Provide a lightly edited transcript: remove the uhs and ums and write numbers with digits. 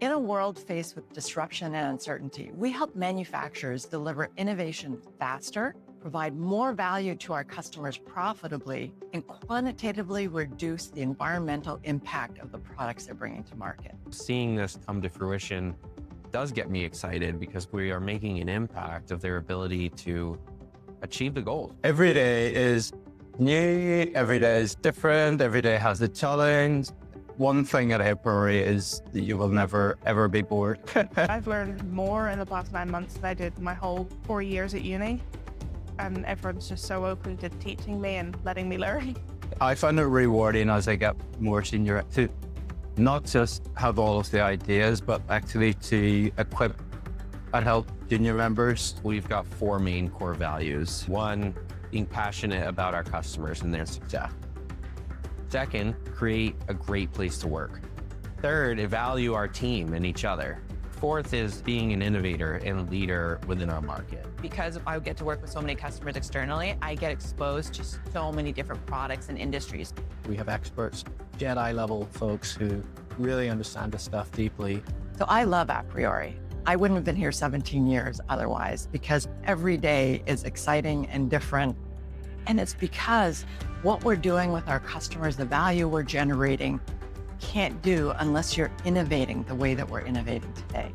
In a world faced with disruption and uncertainty, we help manufacturers deliver innovation faster, provide more value to our customers profitably, and quantitatively reduce the environmental impact of the products they're bringing to market. Seeing this come to fruition does get me excited because we are making an impact of their ability to achieve the goals. Every day is new, every day is different, every day has a challenge. One thing at Apiary is that you will never, ever be bored. I've learned more in the past 9 months than I did my whole 4 years at uni. And everyone's just so open to teaching me and letting me learn. I find it rewarding as I get more senior to not just have all of the ideas, but actually to equip and help junior members. We've got four main core values. One, being passionate about our customers and their success. Second, create a great place to work. Third, value our team and each other. Fourth is being an innovator and a leader within our market. Because I get to work with so many customers externally, I get exposed to so many different products and industries. We have experts, Jedi level folks who really understand this stuff deeply. So I love A Priori. I wouldn't have been here 17 years otherwise, because every day is exciting and different. And it's because what we're doing with our customers, the value we're generating, can't do unless you're innovating the way that we're innovating today.